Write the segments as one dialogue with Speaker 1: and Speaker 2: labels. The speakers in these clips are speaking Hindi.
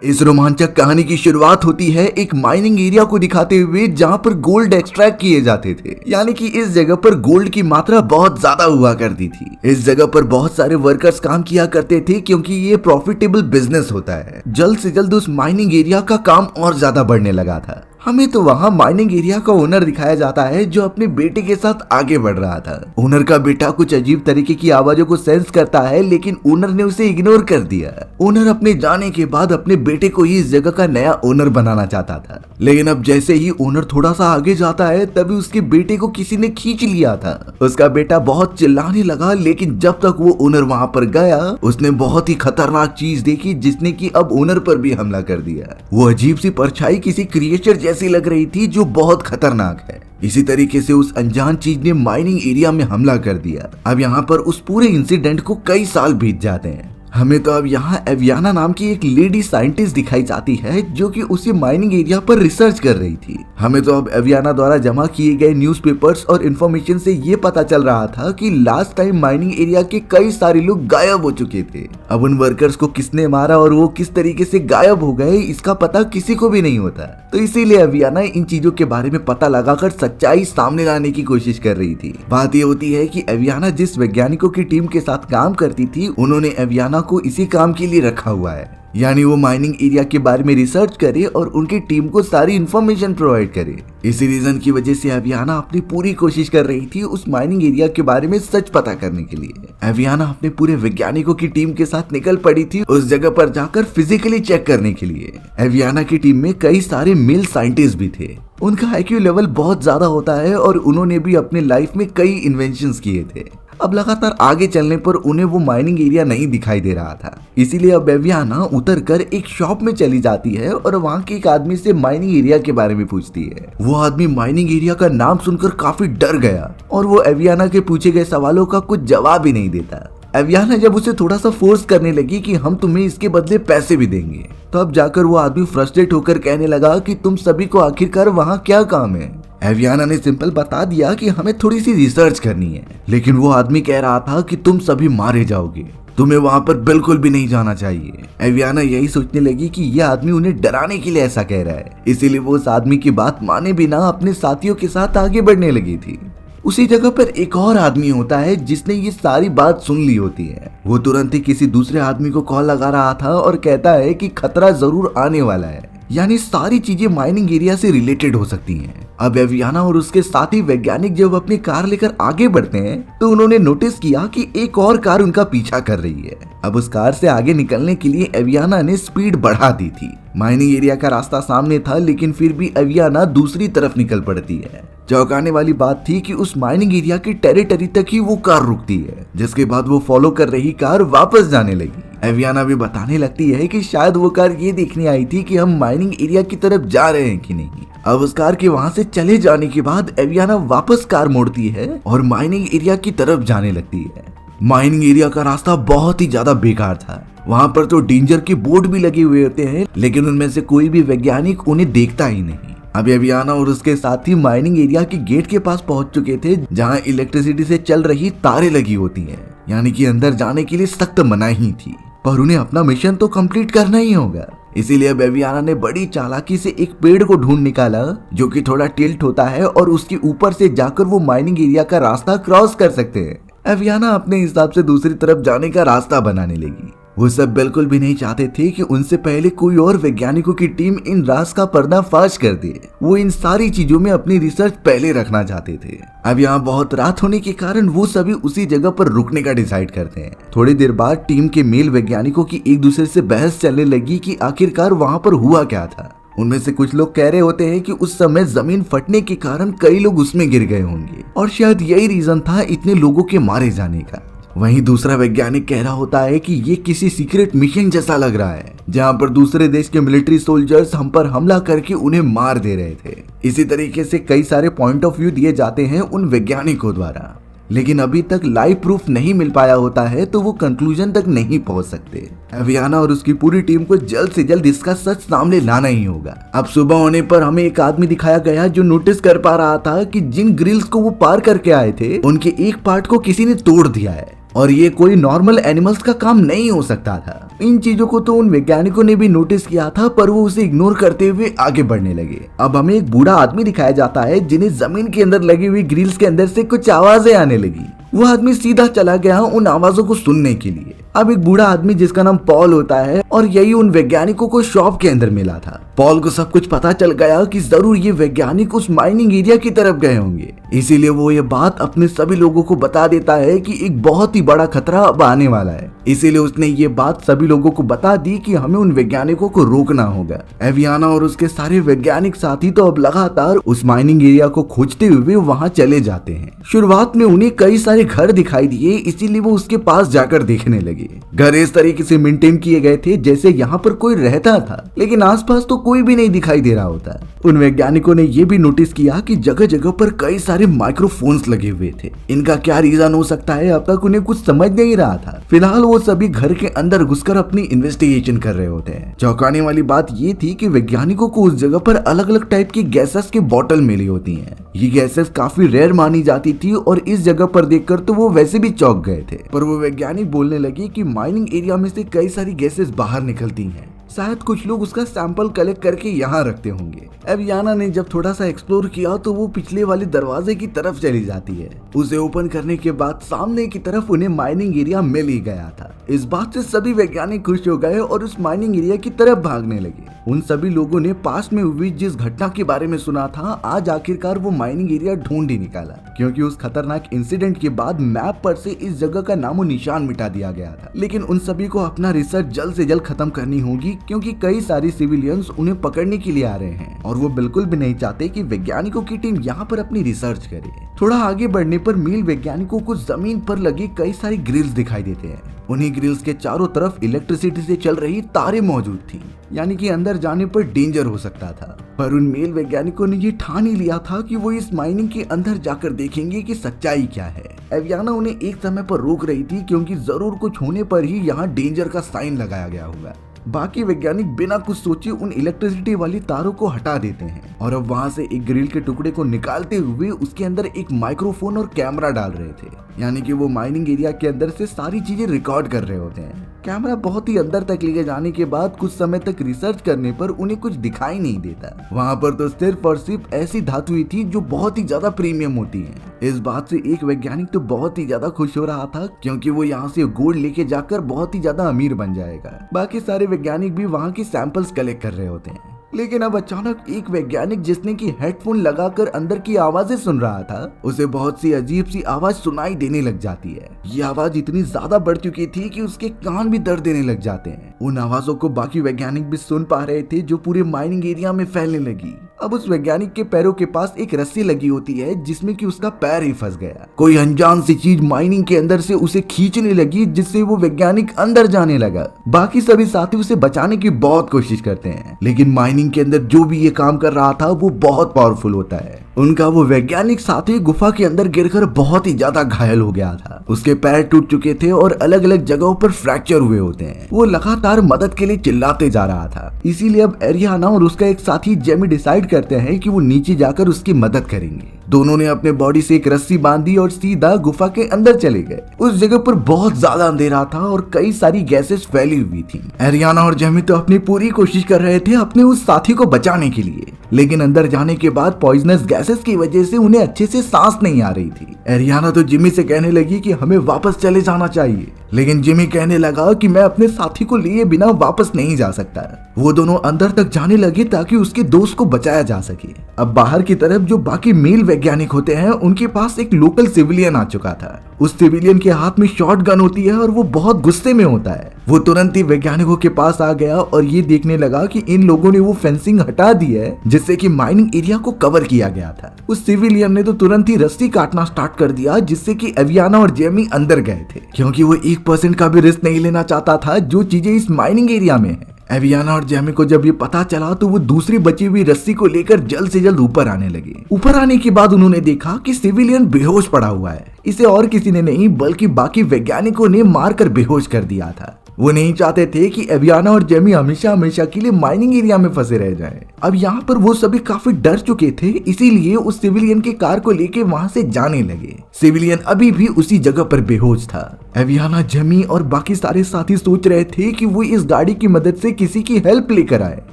Speaker 1: इस रोमांचक कहानी की शुरुआत होती है एक माइनिंग एरिया को दिखाते हुए जहां पर गोल्ड एक्सट्रैक्ट किए जाते थे। यानी कि इस जगह पर गोल्ड की मात्रा बहुत ज्यादा हुआ करती थी। इस जगह पर बहुत सारे वर्कर्स काम किया करते थे क्योंकि ये प्रॉफिटेबल बिजनेस होता है। जल्द से जल्द उस माइनिंग एरिया का काम और ज्यादा बढ़ने लगा था। हमें तो वहाँ माइनिंग एरिया का ओनर दिखाया जाता है जो अपने बेटे के साथ आगे बढ़ रहा था। ओनर का बेटा कुछ अजीब तरीके की आवाजों को सेंस करता है, लेकिन ओनर ने उसे इग्नोर कर दिया। ओनर अपने जाने के बाद अपने बेटे को ही इस जगह का नया ओनर बनाना चाहता था, लेकिन अब जैसे ही ओनर थोड़ा सा आगे जाता है तभी उसके बेटे को किसी ने खींच लिया था। उसका बेटा बहुत चिल्लाने लगा, लेकिन जब तक वो ओनर वहाँ पर गया उसने बहुत ही खतरनाक चीज देखी जिसने की अब ओनर पर भी हमला कर दिया। वो अजीब सी परछाई किसी क्रिएचर जैसी लग रही थी जो बहुत खतरनाक है। इसी तरीके से उस अनजान चीज ने माइनिंग एरिया में हमला कर दिया। अब यहाँ पर उस पूरे इंसिडेंट को कई साल बीत जाते हैं। हमें तो अब यहाँ एवियाना नाम की एक लेडी साइंटिस्ट दिखाई जाती है जो कि उसी माइनिंग एरिया पर रिसर्च कर रही थी। हमें तो अब एवियाना द्वारा जमा किए गए न्यूज़पेपर्स और इन्फॉर्मेशन से ये पता चल रहा था कि लास्ट टाइम माइनिंग एरिया के कई सारे लोग गायब हो चुके थे। अब उन वर्कर्स को किसने मारा और वो किस तरीके से गायब हो गए इसका पता किसी को भी नहीं होता। तो इसीलिए एवियाना इन चीजों के बारे में पता लगाकर सच्चाई सामने लाने की कोशिश कर रही थी। बात ये होती है कि एवियाना जिस वैज्ञानिकों की टीम के साथ काम करती थी उन्होंने एवियाना को इसी काम के लिए रखा हुआ है, यानी वो माइनिंग एरिया के बारे में रिसर्च करे और उनकी टीम को सारी इंफॉर्मेशन प्रोवाइड करे। इसी रीजन की वजह से एवियाना अपनी पूरी कोशिश कर रही थी उस माइनिंग एरिया के बारे में सच पता करने के लिए। एवियाना अपने पूरे वैज्ञानिकों की टीम के साथ निकल पड़ी थी उस जगह पर जाकर फिजिकली चेक करने के लिए। एवियाना की टीम में कई सारे मेल साइंटिस्ट भी थे। उनका IQ लेवल बहुत ज्यादा होता है और उन्होंने भी अपने लाइफ में कई इन्वेंशंस किए थे। अब लगातार आगे चलने पर उन्हें वो माइनिंग एरिया नहीं दिखाई दे रहा था, इसीलिए अब एवियाना उतर कर एक शॉप में चली जाती है और वहाँ के एक आदमी से माइनिंग एरिया के बारे में पूछती है। वो आदमी माइनिंग एरिया का नाम सुनकर काफी डर गया और वो एवियाना के पूछे गए सवालों का कुछ जवाब ही नहीं देता। एवियाना जब उसे थोड़ा सा फोर्स करने लगी कि हम तुम्हें इसके बदले पैसे भी देंगे, तो अब जाकर वो आदमी फ्रस्ट्रेट होकर कहने लगा कि तुम सभी को आखिरकार वहाँ क्या काम है। एवियाना ने सिंपल बता दिया कि हमें थोड़ी सी रिसर्च करनी है, लेकिन वो आदमी कह रहा था कि तुम सभी मारे जाओगे, तुम्हें वहाँ पर बिल्कुल भी नहीं जाना चाहिए। एवियाना यही सोचने लगी कि यह आदमी उन्हें डराने के लिए ऐसा कह रहा है, इसीलिए वो उस आदमी की बात माने बिना अपने साथियों के साथ आगे बढ़ने लगी थी। उसी जगह पर एक और आदमी होता है जिसने ये सारी बात सुन ली होती है। वो तुरंत ही किसी दूसरे आदमी को कॉल लगा रहा था और कहता है कि खतरा जरूर आने वाला है, यानी सारी चीजें माइनिंग एरिया से रिलेटेड हो सकती हैं। अब एवियाना और उसके साथी वैज्ञानिक जब अपनी कार लेकर आगे बढ़ते हैं तो उन्होंने नोटिस किया कि एक और कार उनका पीछा कर रही है। अब उस कार से आगे निकलने के लिए एवियाना ने स्पीड बढ़ा दी थी। माइनिंग एरिया का रास्ता सामने था, लेकिन फिर भी एवियाना दूसरी तरफ निकल पड़ती है। चौंकाने वाली बात थी कि उस माइनिंग एरिया की टेरिटरी तक ही वो कार रुकती है, जिसके बाद वो फॉलो कर रही कार वापस जाने लगी। एवियाना भी बताने लगती है कि शायद वो कार ये देखने आई थी कि हम माइनिंग एरिया की तरफ जा रहे हैं कि नहीं। अब उस कार के वहाँ से चले जाने के बाद एवियाना वापस कार मोड़ती है और माइनिंग एरिया की तरफ जाने लगती है। माइनिंग एरिया का रास्ता बहुत ही ज्यादा बेकार था। वहाँ पर तो डेंजर के बोर्ड भी लगे हुए होते हैं, लेकिन उनमें से कोई भी वैज्ञानिक उन्हें देखता ही नहीं। अब एवियाना और उसके साथी माइनिंग एरिया के गेट के पास पहुंच चुके थे, जहां इलेक्ट्रिसिटी से चल रही तारें लगी होती हैं, यानी कि अंदर जाने के लिए सख्त मनाही थी। पर उन्हें अपना मिशन तो कंप्लीट करना ही होगा, इसीलिए अब एवियाना ने बड़ी चालाकी से एक पेड़ को ढूंढ निकाला जो कि थोड़ा टिल्ट होता है और उसके ऊपर से जाकर वो माइनिंग एरिया का रास्ता क्रॉस कर सकते हैं। एवियाना अपने हिसाब से दूसरी तरफ जाने का रास्ता बनाने लगी। वो सब बिल्कुल भी नहीं चाहते थे कि उनसे पहले कोई और वैज्ञानिकों की टीम इन राज का पर्दाफाश कर दे। वो इन सारी चीजों में अपनी रिसर्च पहले रखना चाहते थे। अब यहाँ बहुत रात होने के कारण वो सभी उसी जगह पर रुकने का डिसाइड करते हैं। थोड़ी देर बाद टीम के मेल वैज्ञानिकों की एक दूसरे से बहस चलने लगी कि आखिरकार वहाँ पर हुआ क्या था। उनमें से कुछ लोग कह रहे होते हैं कि उस समय जमीन फटने के कारण कई लोग उसमें गिर गए होंगे और शायद यही रीजन था इतने लोगों के मारे जाने का। वहीं दूसरा वैज्ञानिक कह रहा होता है कि ये किसी सीक्रेट मिशन जैसा लग रहा है, जहां पर दूसरे देश के मिलिट्री सोल्जर्स हम पर हमला करके उन्हें मार दे रहे थे। इसी तरीके से कई सारे पॉइंट ऑफ व्यू दिए जाते हैं उन वैज्ञानिकों द्वारा, लेकिन अभी तक लाइव प्रूफ नहीं मिल पाया होता है तो वो कंक्लूजन तक नहीं पहुंच सकते। एवियाना और उसकी पूरी टीम को जल्द से जल्द इसका सच सामने लाना ही होगा। अब सुबह होने पर हमें एक आदमी दिखाया गया जो नोटिस कर पा रहा था कि जिन ग्रिल्स को वो पार करके आए थे उनके एक पार्ट को किसी ने तोड़ दिया है और ये कोई नॉर्मल एनिमल्स का काम नहीं हो सकता था। इन चीजों को तो उन वैज्ञानिकों ने भी नोटिस किया था, पर वो उसे इग्नोर करते हुए आगे बढ़ने लगे। अब हमें एक बूढ़ा आदमी दिखाया जाता है जिन्हें जमीन के अंदर लगी हुई ग्रिल्स के अंदर से कुछ आवाजें आने लगी। वो आदमी सीधा चला गया उन आवाजों को सुनने के लिए। अब एक बूढ़ा आदमी जिसका नाम पॉल होता है और यही उन वैज्ञानिकों को शॉप के अंदर मिला था। पॉल को सब कुछ पता चल गया कि जरूर ये वैज्ञानिक उस माइनिंग एरिया की तरफ गए होंगे, इसीलिए वो ये बात अपने सभी लोगों को बता देता है कि एक बहुत ही बड़ा खतरा अब आने वाला है। इसीलिए उसने ये बात सभी लोगों को बता दी कि हमें उन वैज्ञानिकों को रोकना होगा। एवियाना और उसके सारे वैज्ञानिक साथी तो अब लगातार उस माइनिंग एरिया को खोजते हुए वहां चले जाते हैं। शुरुआत में उन्हें कई सारे घर दिखाई दिए, इसीलिए वो उसके पास जाकर देखने लगे। घर इस तरीके से मेंटेन किए गए थे जैसे यहाँ पर कोई रहता था, लेकिन आसपास तो कोई भी नहीं दिखाई दे रहा होता। उन वैज्ञानिकों ने ये भी नोटिस किया कि जगह जगह पर कई सारे माइक्रोफोन्स लगे हुए थे। इनका क्या रीजन हो सकता है, अब तक उन्हें कुछ समझ नहीं रहा था। फिलहाल वो सभी घर के अंदर घुसकर अपनी इन्वेस्टिगेशन कर रहे होते हैं। चौंकाने वाली बात ये थी कि वैज्ञानिकों को उस जगह पर अलग अलग टाइप की गैसेस की बोतल मिली होती हैं। ये गैसेस काफी रेयर मानी जाती थी और इस जगह पर देखकर तो वो वैसे भी चौंक गए थे। पर वो वैज्ञानिक बोलने लगे कि माइनिंग एरिया में से कई सारी गैसेस बाहर निकलती हैं, शायद कुछ लोग उसका सैंपल कलेक्ट करके यहाँ रखते होंगे। एवियाना ने जब थोड़ा सा एक्सप्लोर किया तो वो पिछले वाले दरवाजे की तरफ चली जाती है। उसे ओपन करने के बाद सामने की तरफ उन्हें माइनिंग एरिया मिल ही गया था। इस बात से सभी वैज्ञानिक खुश हो गए और उस माइनिंग एरिया की तरफ भागने लगे। उन सभी लोगों ने पास में हुई जिस घटना के बारे में सुना था, आज आखिरकार वो माइनिंग एरिया ढूंढ ही निकाला, क्योंकि उस खतरनाक इंसिडेंट के बाद मैप पर से इस जगह का नामो निशान मिटा दिया गया था। लेकिन उन सभी को अपना रिसर्च जल्द से जल्द खत्म करनी होगी, क्योंकि कई सारी सिविलियंस उन्हें पकड़ने के लिए आ रहे हैं और वो बिल्कुल भी नहीं चाहते कि वैज्ञानिकों की टीम यहाँ पर अपनी रिसर्च करे। थोड़ा आगे बढ़ने पर मील वैज्ञानिकों को जमीन पर लगी कई सारी ग्रिल्स दिखाई देते हैं। उन्हीं ग्रिल्स के चारों तरफ इलेक्ट्रिसिटी से चल रही तारें मौजूद थी, यानी कि अंदर जाने पर डेंजर हो सकता था। पर उन मेल वैज्ञानिकों ने ये ठान ही लिया था कि वो इस माइनिंग के अंदर जाकर देखेंगे कि सच्चाई क्या है। एवियाना उन्हें एक समय पर रोक रही थी, क्योंकि जरूर कुछ होने पर ही यहाँ डेंजर का साइन लगाया गया होगा। बाकी वैज्ञानिक बिना कुछ सोचे उन इलेक्ट्रिसिटी वाली तारों को हटा देते हैं और अब वहां से एक ग्रिल के टुकड़े को निकालते हुए उसके अंदर एक माइक्रोफोन और कैमरा डाल रहे थे, यानी कि वो माइनिंग एरिया के अंदर से सारी चीजें रिकॉर्ड कर रहे होते हैं। कैमरा बहुत ही अंदर तक ले जाने के बाद कुछ समय तक रिसर्च करने पर उन्हें कुछ दिखाई नहीं देता। वहाँ पर तो सिर्फ और सिर्फ ऐसी धातुएं थी जो बहुत ही ज्यादा प्रीमियम होती है। इस बात से एक वैज्ञानिक तो बहुत ही ज्यादा खुश हो रहा था, क्योंकि वो यहाँ से गोल्ड लेके जाकर बहुत ही ज्यादा अमीर बन जाएगा। बाकी सारे वैज्ञानिक भी वहाँ की सैंपल्स कलेक्ट कर रहे होते हैं। लेकिन अब अचानक एक वैज्ञानिक जिसने की हेडफोन लगाकर अंदर की आवाजें सुन रहा था, उसे बहुत सी अजीब सी आवाज सुनाई देने लग जाती है। ये आवाज इतनी ज्यादा बढ़ चुकी थी कि उसके कान भी दर्द देने लग जाते हैं। उन आवाजों को बाकी वैज्ञानिक भी सुन पा रहे थे, जो पूरे माइनिंग एरिया में फैलने लगी। अब उस वैज्ञानिक के पैरों के पास एक रस्सी लगी होती है, जिसमें कि उसका पैर ही फंस गया। कोई अनजान सी चीज माइनिंग के अंदर से उसे खींचने लगी, जिससे वो वैज्ञानिक अंदर जाने लगा। बाकी सभी साथी उसे बचाने की बहुत कोशिश करते हैं, लेकिन माइनिंग के अंदर जो भी ये काम कर रहा था वो बहुत पावरफुल होता है। उनका वो वैज्ञानिक साथी गुफा के अंदर गिरकर बहुत ही ज्यादा घायल हो गया था। उसके पैर टूट चुके थे और अलग अलग जगहों पर फ्रैक्चर हुए होते हैं। वो लगातार मदद के लिए चिल्लाते जा रहा था। इसीलिए अब एरियाना और उसका एक साथी जेमी डिसाइड करते हैं कि वो नीचे जाकर उसकी मदद करेंगे। दोनों ने अपने बॉडी से एक रस्सी बांधी और सीधा गुफा के अंदर चले गए। उस जगह पर बहुत ज्यादा अंधेरा था और कई सारी गैसेस फैली हुई थी। एरियाना और जेमी तो अपनी पूरी कोशिश कर रहे थे अपने उस साथी को बचाने के लिए, लेकिन अंदर जाने के बाद पॉइजनस गैसेस की वजह से उन्हें अच्छे से सांस नहीं आ रही थी। एरियाना तो जिमी से कहने लगी कि हमें वापस चले जाना चाहिए, लेकिन जिमी कहने लगा कि मैं अपने साथी को लिए बिना वापस नहीं जा सकता। वो दोनों अंदर तक जाने लगे ताकि उसके दोस्त को बचाया जा सके। अब बाहर की तरफ जो बाकी मेल वैज्ञानिक होते हैं, उनके पास एक लोकल सिविलियन आ चुका था। उस सिविलियन के हाथ में शॉट गन होती है और वो बहुत गुस्से में होता है। वो तुरंत ही वैज्ञानिकों के पास आ गया और ये देखने लगा कि इन लोगों ने वो फेंसिंग हटा दी है जिससे कि माइनिंग एरिया को कवर किया गया था। उस सिविलियन ने तो तुरंत ही रस्सी काटना स्टार्ट कर दिया, जिससे कि एवियाना और जेमी अंदर गए थे, क्योंकि वो 1% का भी रिस्क नहीं लेना चाहता था जो चीजें इस माइनिंग एरिया में है। एवियाना और जेमी को जब ये पता चला तो वो दूसरी बची हुई रस्सी को लेकर जल्द से जल्द ऊपर आने लगे। ऊपर आने के बाद उन्होंने देखा कि सिविलियन बेहोश पड़ा हुआ है। इसे और किसी ने नहीं बल्कि बाकी वैज्ञानिकों ने मारकर बेहोश कर दिया था। वो नहीं चाहते थे कि एवियाना और जेमी हमेशा हमेशा के लिए माइनिंग एरिया में फंसे रह जाएं। अब यहाँ पर वो सभी काफी डर चुके थे, इसीलिए उस सिविलियन की कार को लेके वहाँ से जाने लगे। सिविलियन अभी भी उसी जगह पर बेहोश था। एवियाना, जेमी और बाकी सारे साथी सोच रहे थे कि वो इस गाड़ी की मदद से किसी की हेल्प लेकर आए,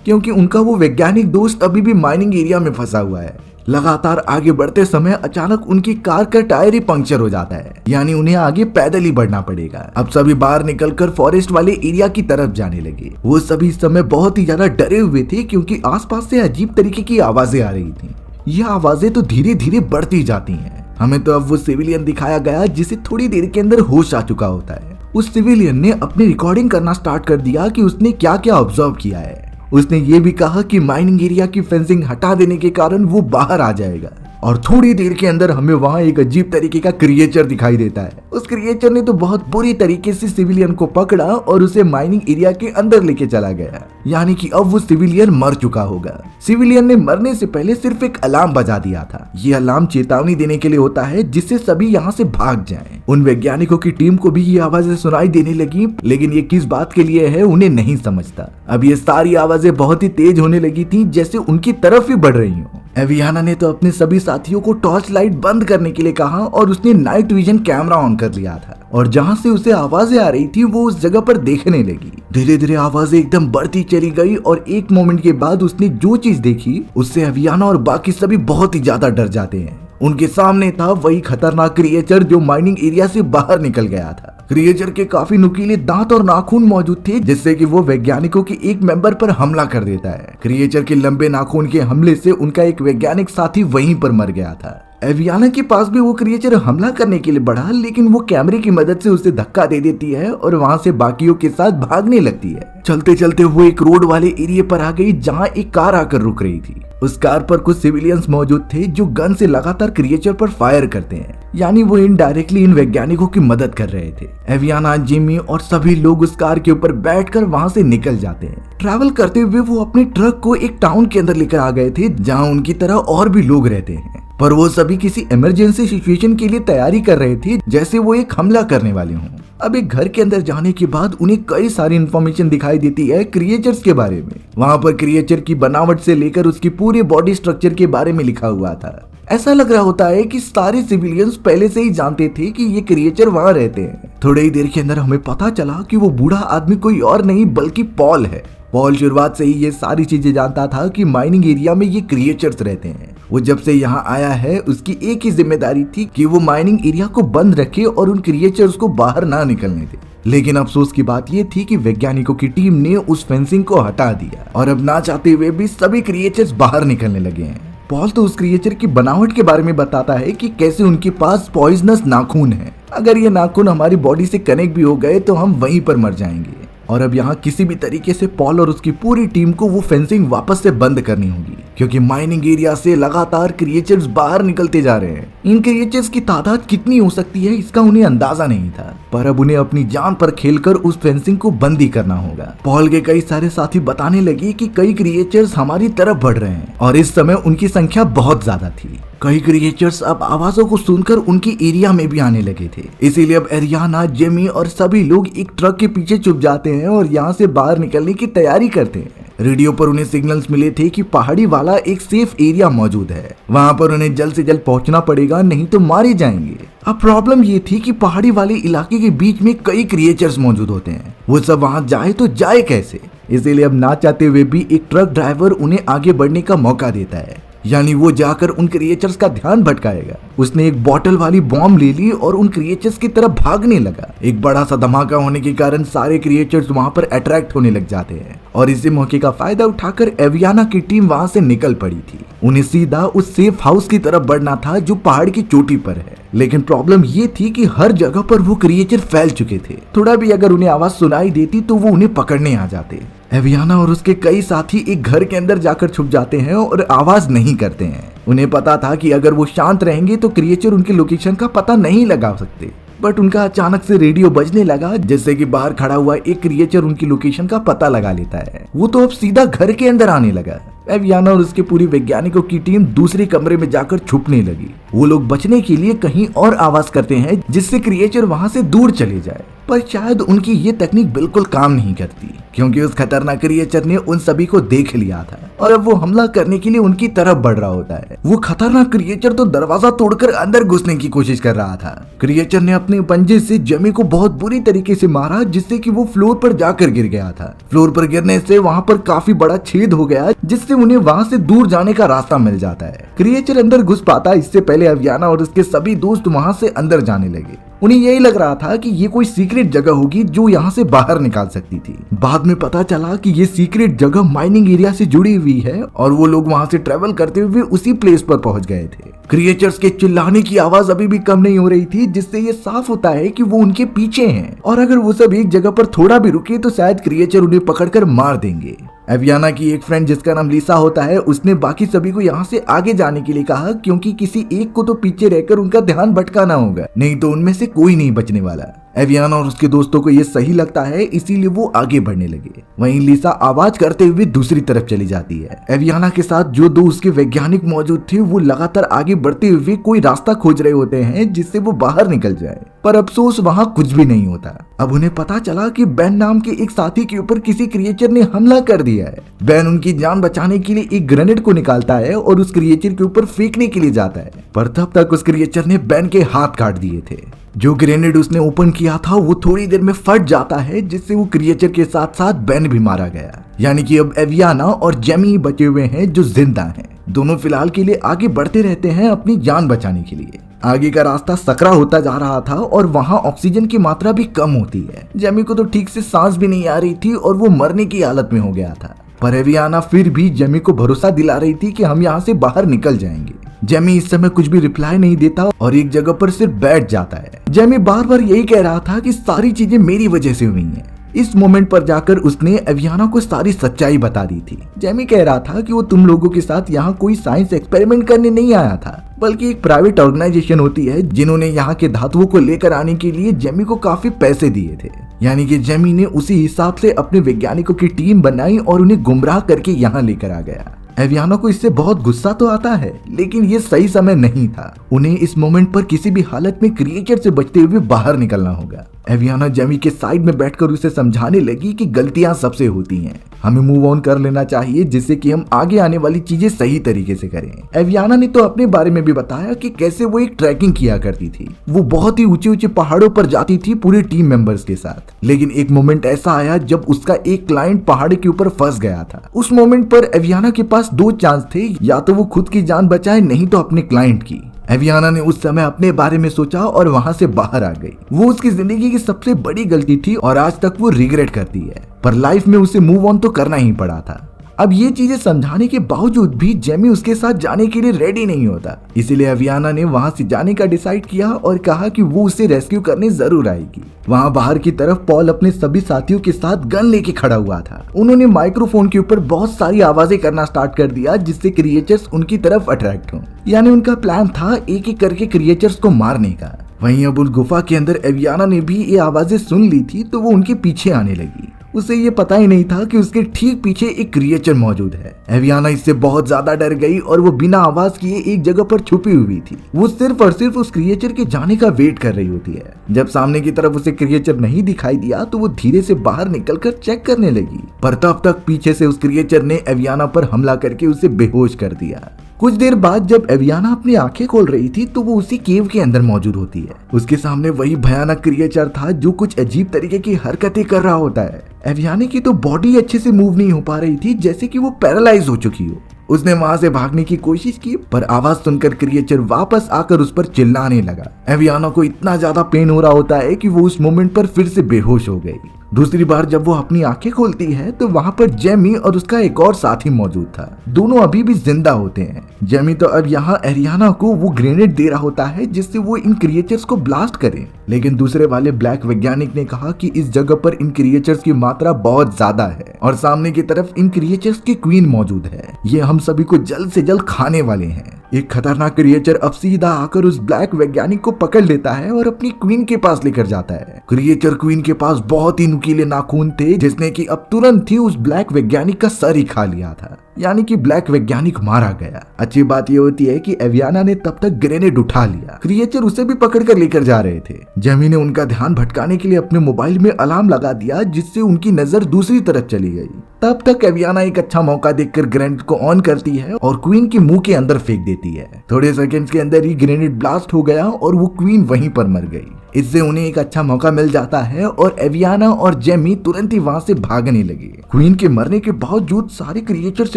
Speaker 1: क्योंकि उनका वो वैज्ञानिक दोस्त अभी भी माइनिंग एरिया में फंसा हुआ है। लगातार आगे बढ़ते समय अचानक उनकी कार का टायर ही पंक्चर हो जाता है, यानी उन्हें आगे पैदल ही बढ़ना पड़ेगा। अब सभी बाहर निकलकर फॉरेस्ट वाले एरिया की तरफ जाने लगे। वो सभी इस समय बहुत ही ज्यादा डरे हुए थे, क्योंकि आसपास से अजीब तरीके की आवाजें आ रही थी। ये आवाजें तो धीरे धीरे बढ़ती जाती हैं। हमें तो अब वो सिविलियन दिखाया गया जिसे थोड़ी देर के अंदर होश आ चुका होता है। उस सिविलियन ने अपनी रिकॉर्डिंग करना स्टार्ट कर दिया कि उसने क्या क्या ऑब्जर्व किया है। उसने ये भी कहा कि माइनिंग एरिया की फेंसिंग हटा देने के कारण वो बाहर आ जाएगा, और थोड़ी देर के अंदर हमें वहां एक अजीब तरीके का क्रिएचर दिखाई देता है। उस क्रिएचर ने तो बहुत बुरी तरीके से सिविलियन को पकड़ा और उसे माइनिंग एरिया के अंदर लेके चला गया, यानी कि अब वो सिविलियन मर चुका होगा। सिविलियन ने मरने से पहले सिर्फ एक अलार्म बजा दिया था। ये अलार्म चेतावनी देने के लिए होता है, जिससे सभी यहाँ से भाग जाएं। उन वैज्ञानिकों की टीम को भी ये आवाजें सुनाई देने लगी, लेकिन ये किस बात के लिए है उन्हें नहीं समझता। अब ये सारी आवाजें बहुत ही तेज होने लगी थी, जैसे उनकी तरफ ही बढ़ रही हो। एवियाना ने तो अपने सभी साथियों को टॉर्च लाइट बंद करने के लिए कहा और उसने नाइट विजन कैमरा ऑन कर लिया था, और जहां से उसे आवाजें आ रही थी वो उस जगह पर देखने लगी। धीरे धीरे आवाजें एकदम बढ़ती चली गई, और एक मोमेंट के बाद उसने जो चीज देखी उससे एवियाना और बाकी सभी बहुत ही ज्यादा डर जाते हैं। उनके सामने था वही खतरनाक क्रिएचर जो माइनिंग एरिया से बाहर निकल गया था। क्रिएचर के काफी नुकीले दांत और नाखून मौजूद थे, जिससे कि वो वैज्ञानिकों के एक मेंबर पर हमला कर देता है। क्रिएचर के लंबे नाखून के हमले से उनका एक वैज्ञानिक साथी वहीं पर मर गया था। एवियाना के पास भी वो क्रिएचर हमला करने के लिए बढ़ा, लेकिन वो कैमरे की मदद से उसे धक्का दे देती है और वहां से बाकियों के साथ भागने लगती है। चलते चलते वो एक रोड वाले एरिया पर आ गई, जहां एक कार आकर रुक रही थी। उस कार पर कुछ सिविलियंस मौजूद थे जो गन से लगातार क्रिएचर पर फायर करते हैं, यानी वो इनडायरेक्टली इन वैज्ञानिकों की मदद कर रहे थे। एवियाना, जिमी और सभी लोग उस कार के ऊपर बैठकर वहां से निकल जाते हैं। ट्रैवल करते हुए वो अपने ट्रक को एक टाउन के अंदर लेकर आ गए थे, जहां उनकी तरह और भी लोग रहते हैं, पर वो सभी किसी इमरजेंसी सिचुएशन के लिए तैयारी कर रहे थे, जैसे वो एक हमला करने वाले हों। अब एक घर के अंदर जाने के बाद उन्हें कई सारी इंफॉर्मेशन दिखाई देती है क्रिएचर्स के बारे में। वहां पर क्रिएचर की बनावट से लेकर उसकी पूरे बॉडी स्ट्रक्चर के बारे में लिखा हुआ था। ऐसा लग रहा होता है कि सारे सिविलियंस पहले से ही जानते थे कि ये क्रिएचर वहां रहते हैं। थोड़ी ही देर के अंदर हमें पता चला कि वो बूढ़ा आदमी कोई और नहीं बल्कि पॉल है। पॉल शुरुआत से ही ये सारी चीजें जानता था कि माइनिंग एरिया में ये क्रिएचर्स रहते हैं। वो जब से यहाँ आया है उसकी एक ही जिम्मेदारी थी कि वो माइनिंग एरिया को बंद रखे और उन क्रिएचर्स को बाहर ना निकलने दे। लेकिन अफसोस की बात ये थी कि वैज्ञानिकों की टीम ने उस फेंसिंग को हटा दिया, और अब ना चाहते हुए भी सभी क्रिएचर्स बाहर निकलने लगे हैं। पॉल तो उस क्रिएचर की बनावट के बारे में बताता है कि कैसे उनके पास पॉइजनस नाखून है। अगर ये नाखून हमारी बॉडी से कनेक्ट भी हो गए तो हम वहीं पर मर जाएंगे। और अब यहाँ किसी भी तरीके से पॉल और उसकी पूरी टीम को वो फेंसिंग वापस से बंद करनी होगी, क्योंकि माइनिंग एरिया से लगातार क्रिएचर्स बाहर निकलते जा रहे हैं। इन क्रिएचर्स की तादाद कितनी हो सकती है इसका उन्हें अंदाजा नहीं था, पर अब उन्हें अपनी जान पर खेलकर उस फेंसिंग को बंद ही करना होगा। पॉल के कई सारे साथी बताने लगे कि कई क्रिएचर्स हमारी तरफ बढ़ रहे हैं, और इस समय उनकी संख्या बहुत ज्यादा थी। कई क्रिएचर्स अब आवाजों को सुनकर उनकी एरिया में भी आने लगे थे, इसीलिए अब एरियाना, जेमी और सभी लोग एक ट्रक के पीछे छुप जाते हैं और यहाँ से बाहर निकलने की तैयारी करते हैं। रेडियो पर उन्हें सिग्नल्स मिले थे कि पहाड़ी वाला एक सेफ एरिया मौजूद है, वहाँ पर उन्हें जल्द से जल्द पहुँचना पड़ेगा, नहीं तो मारे जाएंगे। अब प्रॉब्लम ये थी कि पहाड़ी वाले इलाके के बीच में कई क्रिएचर्स मौजूद होते हैं, वो सब वहाँ जाए तो जाए कैसे। इसीलिए अब ना चाहते हुए भी एक ट्रक ड्राइवर उन्हें आगे बढ़ने का मौका देता है, यानी वो जाकर उन क्रिएचर्स का ध्यान भटकाएगा। उसने एक बोतल वाली बॉम्ब ले ली और उन क्रिएचर्स की तरफ भागने लगा। एक बड़ा सा धमाका होने के कारण सारे क्रिएचर्स वहां पर अट्रैक्ट होने लग जाते हैं, और इसी मौके का फायदा उठाकर एवियाना की टीम वहां से निकल पड़ी थी। उन्हें सीधा उस सेफ हाउस की तरफ बढ़ना था जो पहाड़ की चोटी पर है, लेकिन प्रॉब्लम ये थी कि हर जगह पर वो क्रिएचर फैल चुके थे। थोड़ा भी अगर उन्हें आवाज सुनाई देती तो वो उन्हें पकड़ने आ जाते। एवियाना और उसके कई साथी एक घर के अंदर जाकर छुप जाते हैं और आवाज नहीं करते हैं। उन्हें पता था कि अगर वो शांत रहेंगे तो क्रिएचर उनके लोकेशन का पता नहीं लगा सकते, बट उनका अचानक से रेडियो बजने लगा, जिससे कि बाहर खड़ा हुआ एक क्रिएचर उनकी लोकेशन का पता लगा लेता है। वो तो अब सीधा घर के अंदर आने लगा। एवियाना और उसके पूरी वैज्ञानिकों की टीम दूसरे कमरे में जाकर छुपने लगी। वो लोग बचने के लिए कहीं और आवाज करते हैं जिससे क्रिएचर वहां से दूर चले जाए, पर शायद उनकी ये तकनीक बिल्कुल काम नहीं करती, क्योंकि उस खतरनाक क्रिएचर ने उन सभी को देख लिया था और अब वो हमला करने के लिए उनकी तरफ बढ़ रहा होता है। वो खतरनाक क्रिएचर तो दरवाजा तोड़कर अंदर घुसने की कोशिश कर रहा था। क्रिएचर ने अपने पंजे से जेमी को बहुत बुरी तरीके से मारा, जिससे कि वो फ्लोर पर जाकर गिर गया था। फ्लोर पर गिरने से वहाँ पर काफी बड़ा छेद हो गया, जिससे उन्हें वहाँ से दूर जाने का रास्ता मिल जाता है। क्रिएचर अंदर घुस पाता इससे पहले एवियाना और उसके सभी दोस्त वहाँ से अंदर जाने लगे। उन्हें यही लग रहा था कि ये कोई सीक्रेट जगह होगी जो यहाँ से बाहर निकाल सकती थी। बाद में पता चला कि ये सीक्रेट जगह माइनिंग एरिया से जुड़ी हुई है और वो लोग वहाँ से ट्रेवल करते हुए उसी प्लेस पर पहुंच गए थे। क्रिएचर्स के चिल्लाने की आवाज अभी भी कम नहीं हो रही थी, जिससे ये साफ होता है कि वो उनके पीछे हैं और अगर वो सब एक जगह पर थोड़ा भी रुके तो शायद क्रिएचर उन्हें पकड़कर मार देंगे। एवियाना की एक फ्रेंड जिसका नाम लिसा होता है, उसने बाकी सभी को यहाँ से आगे जाने के लिए कहा, क्योंकि किसी एक को तो पीछे रहकर उनका ध्यान भटकाना होगा, नहीं तो उनमें से कोई नहीं बचने वाला। एवियाना और उसके दोस्तों को ये सही लगता है, इसीलिए वो आगे बढ़ने लगे। वहीं लिसा आवाज करते हुए दूसरी तरफ चली जाती है। एवियाना के साथ जो दो उसके वैज्ञानिक मौजूद थे वो लगातार आगे बढ़ते हुए कोई रास्ता खोज रहे होते हैं जिससे वो बाहर निकल जाए, पर अफसोस वहाँ कुछ भी नहीं होता। अब उन्हें पता चला कि बेन नाम के एक साथी के ऊपर किसी क्रिएचर ने हमला कर दिया है। बेन उनकी जान बचाने के लिए एक ग्रेनेड को निकालता है और उस क्रिएचर के ऊपर फेंकने के लिए जाता है, पर तब तक उस क्रिएचर ने बेन के हाथ काट दिए थे। जो ग्रेनेड उसने ओपन किया था वो थोड़ी देर में फट जाता है, जिससे वो क्रिएचर के साथ साथ बेन भी मारा गया। यानी कि अब एवियाना और जेमी बचे हुए हैं जो जिंदा हैं। दोनों फिलहाल के लिए आगे बढ़ते रहते हैं अपनी जान बचाने के लिए। आगे का रास्ता सकरा होता जा रहा था और वहाँ ऑक्सीजन की मात्रा भी कम होती है। जेमी को तो ठीक से सांस भी नहीं आ रही थी और वो मरने की हालत में हो गया था, पर एवियाना फिर भी जेमी को भरोसा दिला रही थी कि हम यहाँ से बाहर निकल जाएंगे। जेमी इस समय कुछ भी रिप्लाई नहीं देता और एक जगह पर सिर्फ बैठ जाता है। जेमी बार बार यही कह रहा था कि सारी चीजें मेरी वजह से हुई हैं। इस मोमेंट पर जाकर उसने एवियाना को सारी सच्चाई बता दी थी। जेमी कह रहा था कि वो तुम लोगों के साथ यहाँ कोई साइंस एक्सपेरिमेंट करने नहीं आया था, बल्कि एक प्राइवेट ऑर्गेनाइजेशन होती है जिन्होंने यहाँ के धातुओं को लेकर आने के लिए जेमी को काफी पैसे दिए थे। यानी कि जेमी ने उसी हिसाब से अपने वैज्ञानिकों की टीम बनाई और उन्हें गुमराह करके यहाँ लेकर आ गया। एवियाना को इससे बहुत गुस्सा तो आता है, लेकिन ये सही समय नहीं था। उन्हें इस मोमेंट पर किसी भी हालत में क्रिएचर से बचते हुए बाहर निकलना होगा। एवियाना जेमी के साइड में बैठकर उसे समझाने लगी कि गलतियां सबसे होती हैं, हमें मूव ऑन कर लेना चाहिए जिससे कि हम आगे आने वाली चीजें सही तरीके से करें। एवियाना ने तो अपने बारे में भी बताया कि कैसे वो एक ट्रैकिंग किया करती थी। वो बहुत ही ऊंचे ऊंचे पहाड़ों पर जाती थी पूरे टीम मेंबर्स के साथ, लेकिन एक मोमेंट ऐसा आया जब उसका एक क्लाइंट पहाड़ के ऊपर फंस गया था। उस मोमेंट पर एवियाना के पास दो चांस थे, या तो वो खुद की जान बचाए, नहीं तो अपने क्लाइंट की। एवियाना ने उस समय अपने बारे में सोचा और वहां से बाहर आ गई। वो उसकी जिंदगी की सबसे बड़ी गलती थी और आज तक वो रिग्रेट करती है, पर लाइफ में उसे मूव ऑन तो करना ही पड़ा था। अब ये चीजें समझाने के बावजूद भी जेमी उसके साथ जाने के लिए रेडी नहीं होता, इसीलिए एवियाना ने वहां से जाने का डिसाइड किया और कहा कि वो उसे रेस्क्यू करने जरूर आएगी। वहां बाहर की तरफ पॉल अपने सभी साथियों के साथ गन लेके खड़ा हुआ था। उन्होंने माइक्रोफोन के ऊपर बहुत सारी आवाजें करना स्टार्ट कर दिया जिससे क्रिएचर्स उनकी तरफ अट्रैक्ट हो। यानी उनका प्लान था एक एक करके क्रिएचर्स को मारने का। वहीं अब उस गुफा के अंदर एवियाना ने भी ये आवाजें सुन ली थी, तो वो उनके पीछे आने लगी। उसे ये पता ही नहीं था कि उसके ठीक पीछे एक क्रिएचर मौजूद है। एवियाना इससे बहुत ज्यादा डर गई और वो बिना आवाज किए एक जगह पर छुपी हुई थी। वो सिर्फ और सिर्फ उस क्रिएचर के जाने का वेट कर रही होती है। जब सामने की तरफ उसे क्रिएचर नहीं दिखाई दिया तो वो धीरे से बाहर निकलकर चेक करने लगी, पर तब तक पीछे से उस क्रिएचर ने एवियाना पर हमला करके उसे बेहोश कर दिया। कुछ देर बाद जब एवियाना अपनी आंखें खोल रही थी तो वो उसी केव के अंदर मौजूद होती है। उसके सामने वही भयानक क्रिएचर था जो कुछ अजीब तरीके की हरकतें कर रहा होता है। एवियाना की तो बॉडी अच्छे से मूव नहीं हो पा रही थी, जैसे कि वो पैरालाइज हो चुकी हो। उसने वहां से भागने की कोशिश की, पर आवाज सुनकर क्रिएचर वापस आकर उस पर चिल्लाने लगा। एवियाना को इतना ज्यादा पेन हो रहा होता है कि वो उस मोमेंट पर फिर से बेहोश हो गई। दूसरी बार जब वो अपनी आंखें खोलती है तो वहां पर जेमी और उसका एक और साथी मौजूद था। दोनों अभी भी जिंदा होते हैं। जेमी तो अब यहाँ एरियाना को वो ग्रेनेड दे रहा होता है जिससे वो इन क्रिएचर्स को ब्लास्ट करे। लेकिन दूसरे वाले ब्लैक वैज्ञानिक ने कहा कि इस जगह पर इन क्रिएचर्स की मात्रा बहुत ज्यादा है और सामने की तरफ इन क्रिएचर्स की क्वीन मौजूद है। ये हम सभी को जल्द से जल्द खाने वाले हैं। एक खतरनाक क्रिएचर अब सीधा आकर उस ब्लैक वैज्ञानिक को पकड़ लेता है और अपनी क्वीन के पास लेकर जाता है। क्रिएचर क्वीन के पास बहुत ही नुकीले नाखून थे जिसने कि अब तुरंत ही उस ब्लैक वैज्ञानिक का सर ही खा लिया था, यानी कि ब्लैक वैज्ञानिक मारा गया। अच्छी बात यह होती है कि एवियाना ने तब तक ग्रेनेड उठा लिया। क्रिएचर उसे भी पकड़ कर लेकर जा रहे थे। जेमी ने उनका ध्यान भटकाने के लिए अपने मोबाइल में अलार्म लगा दिया जिससे उनकी नजर दूसरी तरफ चली गई। तब तक एवियाना एक अच्छा मौका देखकर ग्रेनेड को ऑन करती है और क्वीन के मुंह के अंदर फेंक देती है। थोड़े सेकंड्स के अंदर ही ग्रेनेड ब्लास्ट हो गया और वो क्वीन वहीं पर मर गई। इससे उन्हें एक अच्छा मौका मिल जाता है और एवियाना और जेमी तुरंत ही वहां से भागने लगे। क्वीन के मरने के बावजूद सारे क्रिएचर्स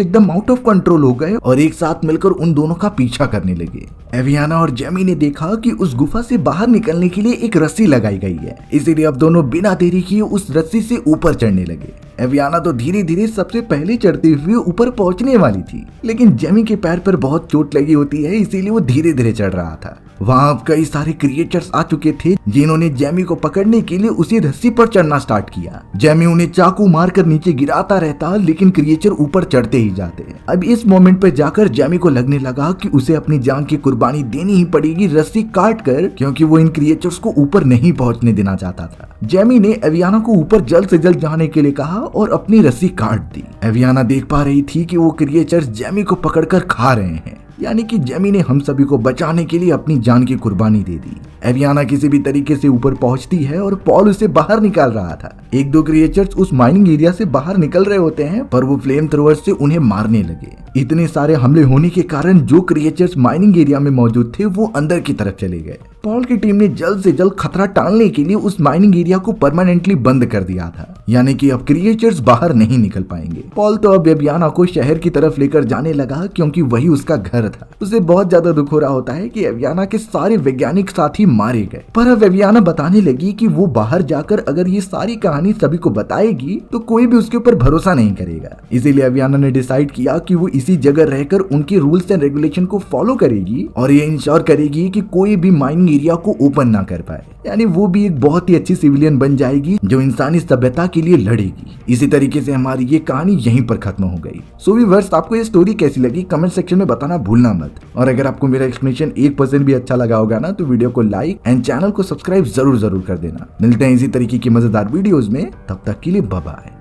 Speaker 1: एकदम आउट ऑफ कंट्रोल हो गए और एक साथ मिलकर उन दोनों का पीछा करने लगे। एवियाना और जेमी ने देखा कि उस गुफा से बाहर निकलने के लिए एक रस्सी लगाई गई है, इसीलिए अब दोनों बिना देरी किए उस रस्सी से ऊपर चढ़ने लगे। एवियाना तो धीरे धीरे सबसे पहले चढ़ते हुए ऊपर पहुंचने वाली थी, लेकिन जेमी के पैर पर बहुत चोट लगी होती है, इसीलिए वो धीरे धीरे चढ़ रहा था। वहां कई सारे क्रिएचर्स आ चुके थे जिन्होंने जेमी को पकड़ने के लिए उसी रस्सी पर चढ़ना स्टार्ट किया। जेमी उन्हें चाकू मारकर नीचे गिराता रहता, लेकिन क्रिएचर ऊपर चढ़ते ही जाते। अब इस मोमेंट पर जाकर जेमी को लगने लगा कि उसे अपनी जान की कुर्बानी देनी ही पड़ेगी रस्सी काट कर, क्योंकि वो इन क्रिएचर्स को ऊपर नहीं पहुंचने देना चाहता था। जेमी ने एवियाना को ऊपर जल्द से जल्द जाने के लिए कहा और अपनी रस्सी काट दी। एवियाना देख पा रही थी कि वो क्रिएचर्स जेमी को पकड़कर खा रहे हैं, यानी कि जेमी ने हम सभी को बचाने के लिए अपनी जान की कुर्बानी दे दी। एवियाना किसी भी तरीके से ऊपर पहुंचती है और पॉल उसे बाहर निकाल रहा था। एक दो क्रिएचर्स उस माइनिंग एरिया से बाहर निकल रहे होते हैं, पर वो फ्लेम थ्रोअर से उन्हें मारने लगे। इतने सारे हमले होने के कारण जो क्रिएचर्स माइनिंग एरिया में मौजूद थे वो अंदर की तरफ चले गए। पॉल की टीम ने जल्द से जल्द खतरा टालने के लिए उस माइनिंग एरिया को परमानेंटली बंद कर दिया था, यानी कि अब क्रिएचर्स बाहर नहीं निकल पाएंगे। पॉल तो अब एवियाना को शहर की तरफ लेकर जाने लगा, क्योंकि वही उसका घर था। उसे बहुत ज्यादा दुख हो रहा होता है कि एवियाना के सारे वैज्ञानिक साथी मारे गए, पर अब एवियाना बताने लगी कि वो बाहर जाकर अगर ये सारी कहानी सभी को बताएगी तो कोई भी उसके ऊपर भरोसा नहीं करेगा। इसीलिए एवियाना ने डिसाइड किया कि वो इसी जगह रहकर उनके रूल्स एंड रेगुलेशन को फॉलो करेगी और ये इंश्योर करेगी कि कोई भी माइनिंग एरिया को ओपन ना कर पाए, यानी वो भी एक बहुत ही अच्छी सिविलियन बन जाएगी जो इंसानी सभ्यता के लिए लड़ेगी। इसी तरीके से हमारी ये कहानी यहीं पर खत्म हो गई। सो व्यूअर्स, आपको ये स्टोरी कैसी लगी कमेंट सेक्शन में बताना भूलना मत, और अगर आपको मेरा एक्सप्लेनेशन 1% भी अच्छा लगा होगा ना तो वीडियो को लाइक एंड चैनल को सब्सक्राइब जरूर कर देना। मिलते हैं इसी तरीके की मजेदार वीडियोस में, तब तक के लिए बाय बाय।